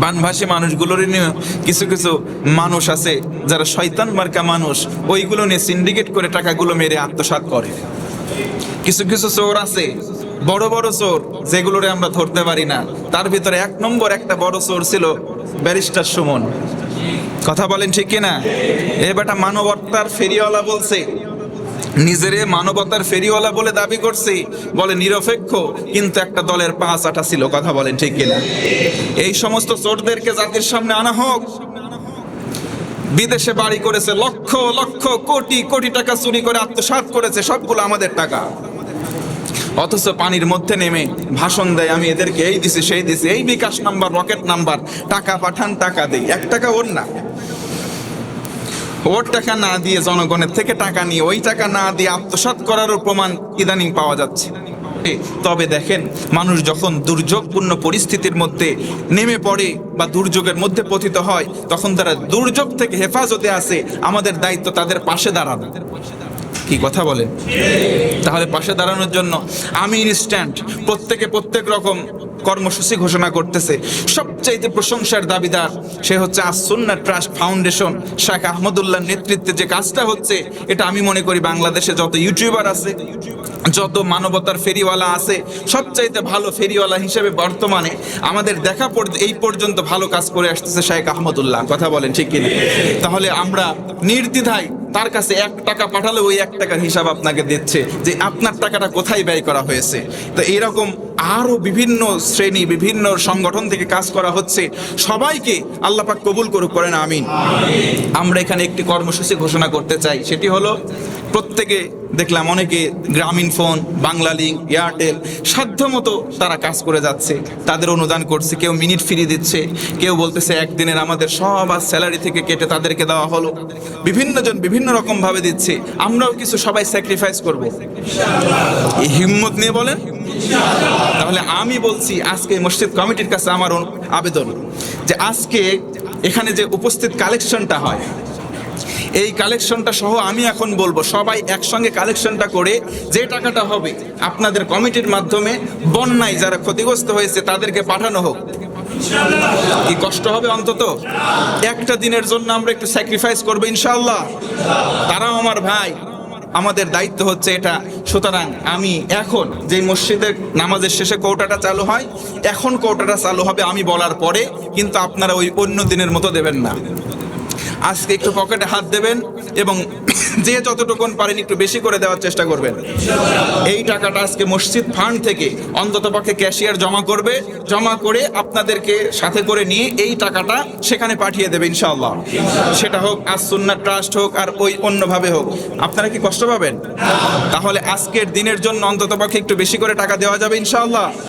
বানভাসী মানুষগুলোর নিয়ে কিছু কিছু মানুষ আছে যারা শয়তান মার্কা মানুষ, ওইগুলো নিয়ে সিন্ডিকেট করে টাকাগুলো মেরে আত্মসাৎ করে। কিছু কিছু চোর আছে, বড় বড় চোর, যেগুলোরে আমরা ধরতে পারি না। তার ভিতরে এক নম্বর একটা বড় চোর ছিল ব্যারিস্টার সুমন। কথা বলেন ঠিক কিনা? এ বেটা মানবতার ফেরিওয়ালা বলছে, নিজেরে মানবতার ফেরিওয়ালা বলে দাবি করছে, বলে নিরপেক্ষ, কিন্তু একটা দলের পাঁচ আটা ছিল। কথা বলেন ঠিক কিনা? এই সমস্ত চোরদেরকে জাতির সামনে আনা হোক। বিদেশে বাড়ি করেছে, লক্ষ লক্ষ কোটি কোটি টাকা চুরি করে আত্মসাৎ করেছে, সবগুলো আমাদের টাকা। অথচ পানির মধ্যে নেমে ভাষণ দেয়, আমি এদেরকে এই দিছি সেই দিছি, এই বিকাশ নাম্বার, রকেট নাম্বার, টাকা পাঠান, টাকা দেই। এক টাকা ওর না, ওর টাকা না দিয়ে জনগণের থেকে টাকা নিয়ে ওই টাকা না দিয়ে আত্মসাৎ করারও প্রমাণ ইদানিং পাওয়া যাচ্ছে। তবে দেখেন, মানুষ যখন দুর্যোগপূর্ণ পরিস্থিতির মধ্যে নেমে পড়ে বা দুর্যোগের মধ্যে পতিত হয়, তখন তারা দুর্যোগ থেকে হেফাজতে আসে, আমাদের দায়িত্ব তাদের পাশে দাঁড়ানো। কি কথা বলেন? তাহলে পাশে দাঁড়ানোর জন্য আমি ইনস্ট্যান্ট প্রত্যেকে প্রত্যেক রকম কর্মসূচি ঘোষণা করতেছে। সবচাইতে প্রশংসার দাবিদার সে হচ্ছে আস-সুন্নাহ ট্রাস্ট ফাউন্ডেশন, শেখ আহমদুল্লাহর নেতৃত্বে যে কাজটা হচ্ছে, এটা আমি মনে করি বাংলাদেশে যত ইউটিউবার আছে, যত মানবতার ফেরিওয়ালা আছে, সবচাইতে ভালো ফেরিওয়ালা হিসেবে বর্তমানে আমাদের দেখা এই পর্যন্ত ভালো কাজ করে আসতেছে শেখ আহমদুল্লাহ। কথা বলেন ঠিক কিনা? তাহলে আমরা নির্দ্বিধায় তার কাছে 1 টাকা পাঠালে ওই 1 টাকার হিসাব আপনাকে দিচ্ছে যে আপনার টাকাটা কোথায় ব্যয় করা হয়েছে। তো এরকম আরো বিভিন্ন শ্রেণী, বিভিন্ন সংগঠন থেকে কাজ করা হচ্ছে। সবাইকে আল্লাহ পাক কবুল করুক, করেন আমিন। আমরা এখানে একটি কর্মসূচি ঘোষণা করতে চাই, সেটি হলো প্রত্যেকে দেখলাম অনেকে গ্রামীণ ফোন, বাংলা লিংক, এয়ারটেল সাধ্যমতো তারা কাজ করে যাচ্ছে, তাদের অনুদান করছে। কেউ মিনিট ফ্রি দিচ্ছে, কেউ বলতেছে একদিনের আমাদের সব আর স্যালারি থেকে কেটে তাদেরকে দেওয়া হলো। বিভিন্ন জন বিভিন্ন রকম ভাবে দিচ্ছে, আমরাও কিছু সবাই স্যাক্রিফাইস করব। এই হিম্মত নিয়ে বলেন। তাহলে আমি বলছি, আজকে মসজিদ কমিটির কাছে আমার আবেদন যে আজকে এখানে যে উপস্থিত কালেকশনটা হয়, এই কালেকশনটা সহ আমি এখন বলবো সবাই একসঙ্গে কালেকশনটা করে যে টাকাটা হবে আপনাদের কমিটির মাধ্যমে বন্যায় যারা ক্ষতিগ্রস্ত হয়েছে তাদেরকে পাঠানো হোক। কি কষ্ট হবে? অন্তত একটা দিনের জন্য আমরা একটু স্যাক্রিফাইস করবো ইনশাআল্লাহ। তারাও আমার ভাই, আমাদের দায়িত্ব হচ্ছে এটা। সুতরাং আমি এখন যে মসজিদের নামাজের শেষে কৌটাটা চালু হয়, এখন কৌটাটা চালু হবে আমি বলার পরে, কিন্তু আপনারা ওই অন্য দিনের মতো দেবেন না। আজকে একটু পকেটে হাত দেবেন এবং যে যতটুকুন পারেন একটু বেশি করে দেওয়ার চেষ্টা করবেন। এই টাকাটা আজকে মসজিদ ফান্ড থেকে অন্ততপক্ষে ক্যাশিয়ার জমা করবে, জমা করে আপনাদেরকে সাথে করে নিয়ে এই টাকাটা সেখানে পাঠিয়ে দেবে ইনশাআল্লাহ। সেটা হোক আস-সুন্নাহ ট্রাস্ট হোক আর ওই অন্যভাবে হোক। আপনারা কি কষ্ট পাবেন? তাহলে আজকের দিনের জন্য অন্ততপক্ষে একটু বেশি করে টাকা দেওয়া যাবে ইনশাআল্লাহ।